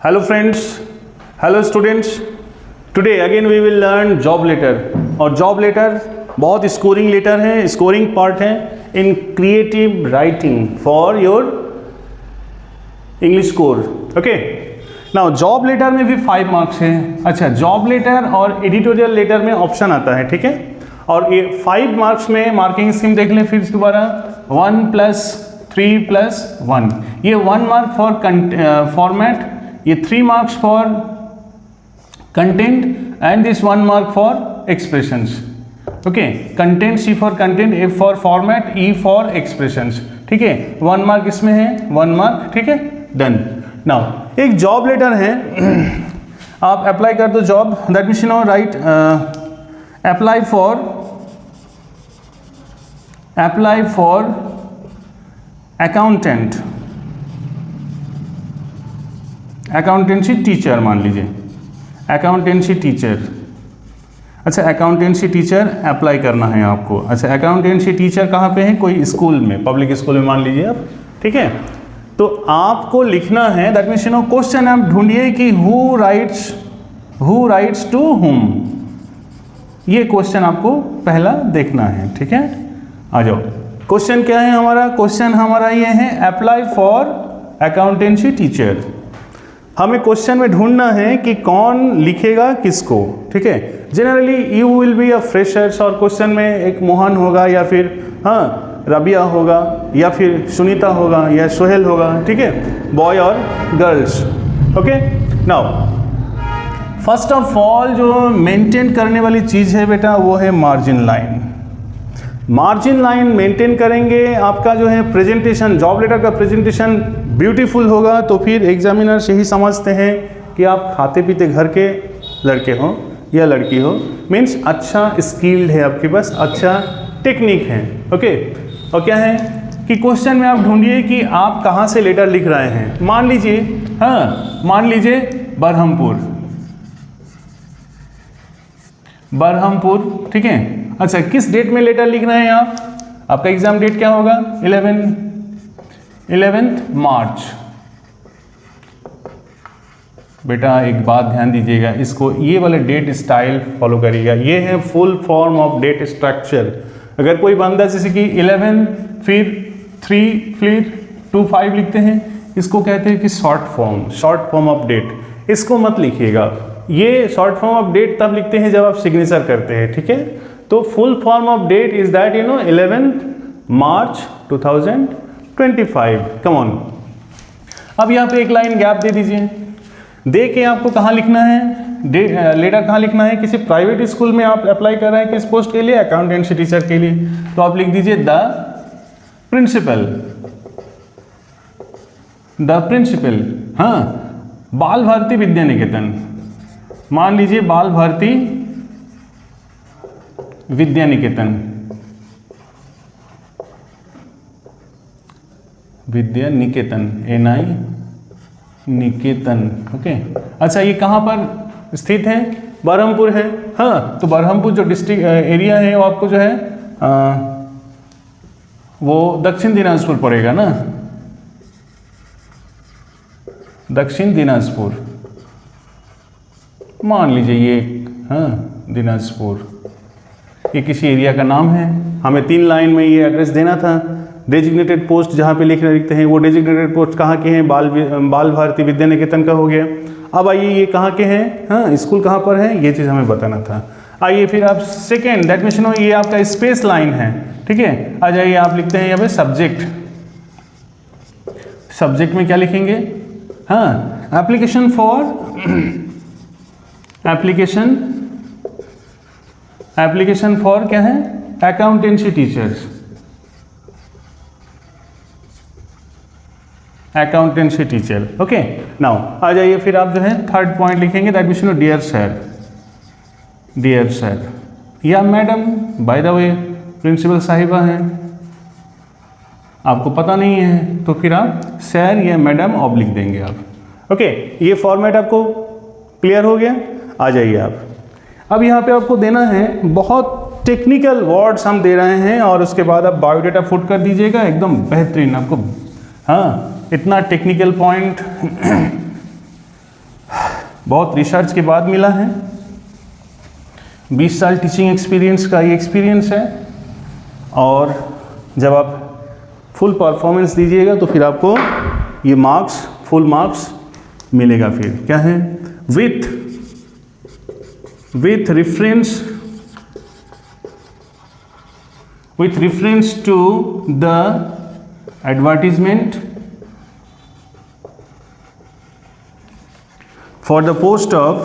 Hello friends, hello students. Today again we will learn job letter. और job letter बहुत scoring letter है, scoring part है in creative writing for your English score. Okay, now job letter में भी 5 marks है. अच्छा, job letter और editorial letter में ऑप्शन आता है, ठीक है. और ये 5 मार्क्स में मार्किंग स्कीम देख लें फिर दोबारा. 1 + 3 + 1. ये 1 मार्क फॉर फॉर्मेट, ये 3 marks for content and this 1 mark for expressions. Okay, content C for content, F for format, E for expressions. ठीक है, 1 मार्क इसमें है, 1 मार्क. ठीक है, डन. नाउ एक जॉब लेटर है, आप अप्लाई कर दो job. That means no write apply for accountant, accountancy teacher मान लीजिए, अकाउंटेंसी टीचर. अच्छा, अकाउंटेंसी टीचर अप्लाई करना है आपको. अच्छा, अकाउंटेंसी टीचर कहाँ पे है? कोई स्कूल में, पब्लिक स्कूल में मान लीजिए आप. ठीक है, तो आपको लिखना है, दैट मीन्स नो क्वेश्चन आप ढूंढिए कि हु राइट्स टू हुम. ये क्वेश्चन आपको पहला देखना है. ठीक है, आ जाओ. क्वेश्चन क्या है हमारा? क्वेश्चन हमारा ये है अप्लाई फॉर अकाउंटेंसी टीचर. हमें क्वेश्चन में ढूंढना है कि कौन लिखेगा किसको. ठीक है, generally you will be a freshers और क्वेश्चन में एक मोहन होगा या फिर रबिया होगा या फिर सुनीता होगा या सोहेल होगा. ठीक है, बॉय और girls. Okay, now first of all जो मेंटेन करने वाली चीज़ है बेटा वो है margin line. Margin line maintain करेंगे, आपका जो है प्रेजेंटेशन, जॉब लेटर का प्रेजेंटेशन ब्यूटीफुल होगा, तो फिर एग्जामिनर्स यही समझते हैं कि आप खाते पीते घर के लड़के हो या लड़की हो. मीन्स अच्छा स्किल्ड है आपके पास, अच्छा टेक्निक है. ओके, और क्या है कि क्वेश्चन में आप ढूंढिए कि आप कहाँ से लेटर लिख रहे हैं. मान लीजिए बरहमपुर. ठीक है, अच्छा किस डेट में लेटर लिख रहे हैं आप? आपका एग्जाम डेट क्या होगा? 11th मार्च. बेटा एक बात ध्यान दीजिएगा, इसको ये वाले डेट स्टाइल फॉलो करिएगा. ये है full form of date structure. अगर कोई बंदा जैसे कि 11 फिर 3 फिर 25 लिखते हैं, इसको कहते हैं कि शॉर्ट फॉर्म ऑफ डेट. इसको मत लिखिएगा. ये शॉर्ट फॉर्म ऑफ डेट तब लिखते हैं जब आप सिग्नेचर करते हैं. ठीक है, तो full form of date is that 11th March 2025. Come on. अब यहाँ पे एक लाइन गैप दे दीजिए. दे के आपको कहाँ लिखना है? लेटर कहाँ लिखना है? किसी प्राइवेट स्कूल में आप अप्लाई कर रहे हैं किस पोस्ट के लिए? अकाउंटेंसी टीचर के लिए. तो आप लिख दीजिए द प्रिंसिपल. बाल भारती विद्या निकेतन. मान लीजिए बाल भारती विद्या निकेतन. NI निकेतन. ओके, अच्छा ये कहाँ पर स्थित है? बरहमपुर है. तो बरहमपुर जो डिस्ट्रिक्ट एरिया है वो आपको जो है वो दक्षिण दिनाजपुर पड़ेगा ना. दक्षिण दिनाजपुर मान लीजिए ये. दिनाजपुर ये किसी एरिया का नाम है. हमें 3 लाइन में ये एड्रेस देना था. डेजिग्नेटेड पोस्ट जहाँ पे लिखते हैं वो डेजिग्नेटेड पोस्ट कहाँ के हैं? बाल भारती विद्या निकेतन का हो गया. अब आइए ये कहाँ के हैं, स्कूल कहाँ पर है, ये चीज़ हमें बताना था. आइए फिर आप सेकेंड, दैट मीन्स नो ये आपका स्पेस लाइन है. ठीक है, आ जाइए आप लिखते हैं यहाँ पे सब्जेक्ट. सब्जेक्ट में क्या लिखेंगे? एप्लीकेशन फॉर क्या है? Accountancy teachers. Accountancy teacher. Okay, now आ जाइए फिर आप जो है थर्ड पॉइंट लिखेंगे, that means no dear sir या madam. By the way principal साहिबा हैं, आपको पता नहीं है तो फिर आप सर या मैडम लिख देंगे आप. ओके, ये फॉर्मेट आपको क्लियर हो गया. आ जाइए आप. अब यहाँ पे आपको देना है, बहुत टेक्निकल वर्ड्स हम दे रहे हैं और उसके बाद आप बायोडाटा फुट कर दीजिएगा एकदम बेहतरीन. आपको इतना टेक्निकल पॉइंट बहुत रिसर्च के बाद मिला है। 20 साल टीचिंग एक्सपीरियंस का ये एक्सपीरियंस है, और जब आप फुल परफॉर्मेंस दीजिएगा तो फिर आपको ये मार्क्स, फुल मार्क्स मिलेगा। फिर क्या है, with reference to the advertisement for the post of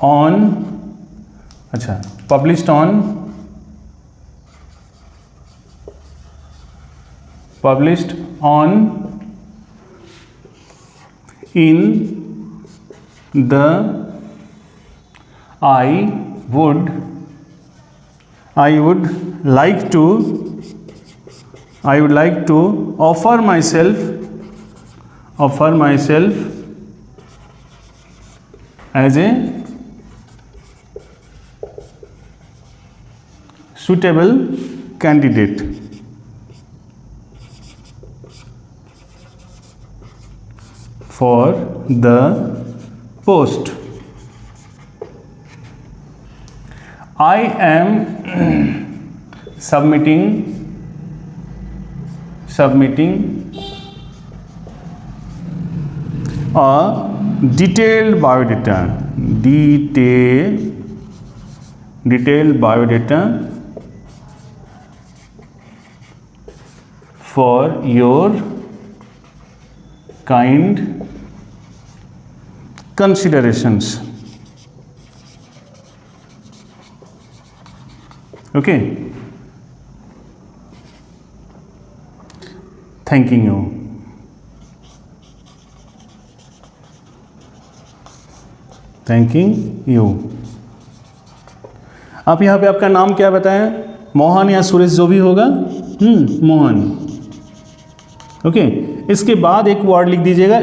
on, अच्छा, published on in the I would like to offer myself as a suitable candidate for the post. I am submitting a detailed biodata for your kind considerations. Okay, thanking you. आप यहाँ पे आपका नाम क्या बताएं, मोहन या सुरेश, जो भी होगा, मोहन। ओके, इसके बाद एक वर्ड लिख दीजिएगा,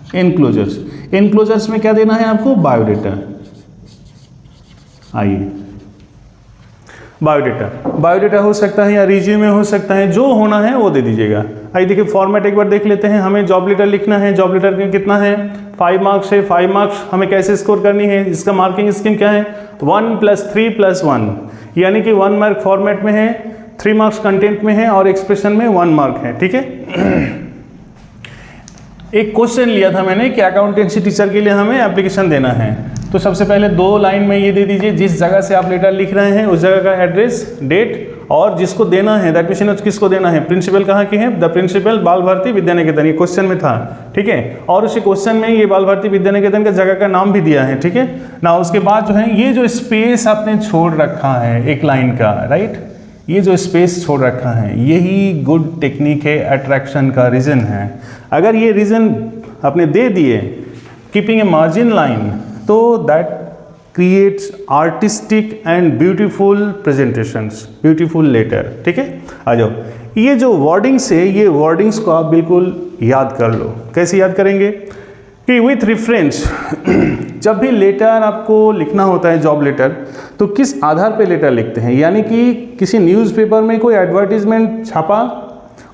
एनक्लोजर्स में क्या देना है आपको, बायोडेटा। आइए, बायोडेटा हो सकता है या रिज्यूमे हो सकता है, जो होना है वो दे दीजिएगा। आइए देखिए, फॉर्मेट एक बार देख लेते हैं। हमें जॉब लेटर लिखना है, जॉब लेटर का कितना है, 5 मार्क्स है। 5 मार्क्स हमें कैसे स्कोर करनी है, इसका मार्किंग स्कीम क्या है, 1 + 3 + 1, यानी कि 1 मार्क फॉर्मेट में है, 3 मार्क्स कंटेंट में है और एक्सप्रेशन में 1 मार्क है। ठीक है। एक क्वेश्चन लिया था मैंने कि अकाउंटेंसी टीचर के लिए हमें एप्लीकेशन देना है, तो सबसे पहले 2 लाइन में ये दे दीजिए, जिस जगह से आप लेटर लिख रहे हैं उस जगह का एड्रेस, डेट, और जिसको देना है, दैट मीन्स किसको देना है, प्रिंसिपल कहाँ की है, द प्रिंसिपल बाल भारती विद्यानिकेतन, ये क्वेश्चन में था। ठीक है, और उसी क्वेश्चन में ये बाल भारती विद्यानिकेतन का जगह का नाम भी दिया है। ठीक है ना। उसके बाद जो है, ये जो स्पेस आपने छोड़ रखा है एक लाइन का, राइट, ये जो स्पेस छोड़ रखा है, यही गुड टेक्निक है, अट्रैक्शन का रीज़न है। अगर ये रीज़न आपने दे दिए, कीपिंग ए मार्जिन लाइन, तो that creates artistic and beautiful presentations, beautiful letter. ठीक है, आ जाओ। ये जो वर्डिंग्स है, ये वर्डिंग्स को आप बिल्कुल याद कर लो। कैसे याद करेंगे कि विथ रेफरेंस, जब भी लेटर आपको लिखना होता है, जॉब लेटर, तो किस आधार पे लेटर लिखते हैं, यानी कि किसी न्यूज़पेपर में कोई एडवर्टीजमेंट छापा,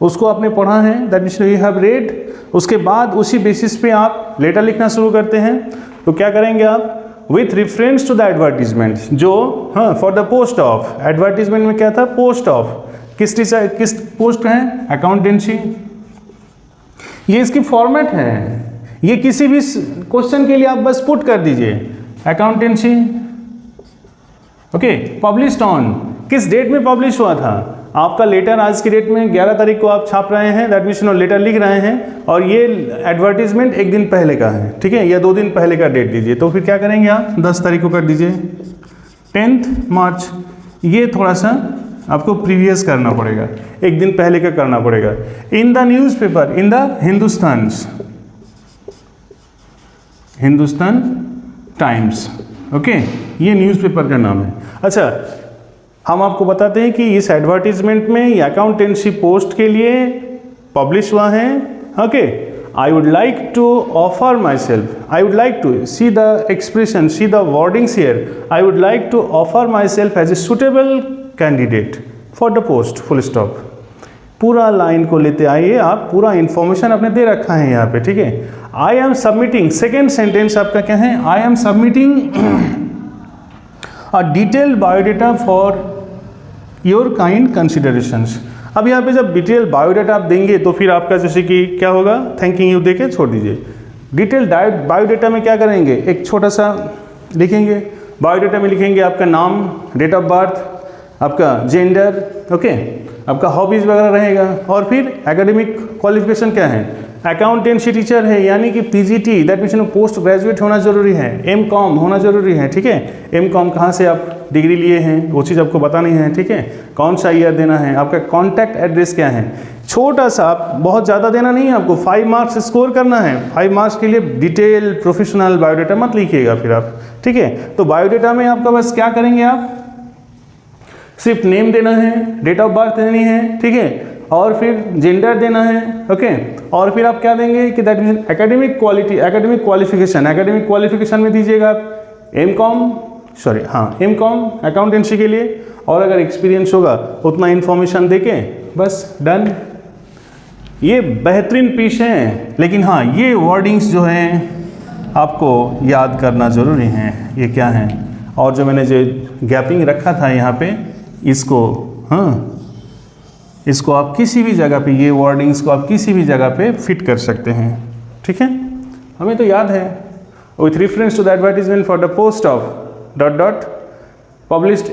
उसको आपने पढ़ा है, that means you have read, उसके बाद उसी बेसिस पे आप लेटर लिखना शुरू करते हैं। तो क्या करेंगे आप, with reference to the advertisement, जो हाँ for the post of, advertisement में क्या था, पोस्ट ऑफ, किस टीचर, किस पोस्ट है, अकाउंटेंसी। ये इसकी फॉर्मेट है, ये किसी भी क्वेश्चन के लिए आप बस पुट कर दीजिए, अकाउंटेंसी। ओके, पब्लिश्ड ऑन, किस डेट में पब्लिश हुआ था, आपका लेटर आज की डेट में 11 तारीख को आप छाप रहे हैं, दैट मीन्स लेटर लिख रहे हैं, और ये एडवर्टीजमेंट 1 दिन पहले का है। ठीक है, या 2 दिन पहले का डेट दीजिए। तो फिर क्या करेंगे आप, 10 तारीख को कर दीजिए, 10 मार्च। ये थोड़ा सा आपको प्रीवियस करना पड़ेगा, 1 दिन पहले का करना पड़ेगा। In the newspaper, in the Hindustan times. Okay, ये न्यूज़पेपर का नाम है। अच्छा, हम आपको बताते हैं कि इस एडवर्टीजमेंट में ये अकाउंटेंसी पोस्ट के लिए पब्लिश हुआ है। Okay, I would like to offer myself, I would like to see the expression, see the wordings here, I would like to offer myself as a suitable candidate. For the post, full stop. पूरा line को लेते आइए आप, पूरा information आपने दे रखा है यहाँ पे, ठीक है। I am submitting, second sentence आपका क्या है, I am submitting a detailed biodata for your kind considerations. अब यहाँ पे जब डिटेल बायोडाटा आप देंगे तो फिर आपका जैसे कि क्या होगा, थैंकिंग यू देके छोड़ दीजिए। डिटेल बायोडाटा में क्या करेंगे, एक छोटा सा लिखेंगे, बायोडाटा में लिखेंगे आपका नाम, डेट ऑफ बर्थ, आपका जेंडर, ओके, आपका हॉबीज़ वगैरह रहेगा, और फिर एकेडमिक क्वालिफिकेशन क्या है, अकाउंटेंसी टीचर है यानी कि PGT, that means post graduate होना जरूरी है, एमकॉम होना जरूरी है, ठीक है। एमकॉम कहाँ से आप डिग्री लिए हैं वो चीज़ आपको बतानी है, ठीक है। कौन सा ईयर देना है, आपका कॉन्टैक्ट एड्रेस क्या है, छोटा सा, आप बहुत ज़्यादा देना नहीं है आपको, 5 मार्क्स स्कोर करना है। 5 मार्क्स के लिए डिटेल प्रोफेशनल बायोडाटा मत लिखिएगा फिर आप, ठीक है। तो बायोडाटा में आपका बस क्या करेंगे, आप सिर्फ नेम देना है, डेट ऑफ बर्थ देनी है, ठीक है, और फिर जेंडर देना है, ओके, और फिर आप क्या देंगे कि that mean academic qualification, academic qualification में दीजिएगा आप एमकॉम अकाउंटेंसी के लिए, और अगर एक्सपीरियंस होगा उतना इन्फॉर्मेशन देके बस डन। ये बेहतरीन पीस हैं, लेकिन हाँ ये वर्डिंग्स जो हैं आपको याद करना ज़रूरी हैं, ये क्या हैं, और जो मैंने जो गैपिंग रखा था यहाँ पे, इसको इसको आप किसी भी जगह पे, ये वर्डिंग्स को आप किसी भी जगह पे फिट कर सकते हैं, ठीक है। हमें तो याद है, with reference to the advertisement for the post of dot dot published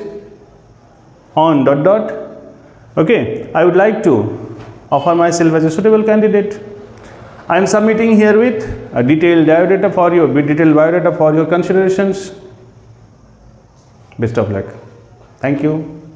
on dot dot, okay, I would like to offer myself as a suitable candidate. I am submitting herewith a detailed biodata for your considerations. Best of luck. Thank you.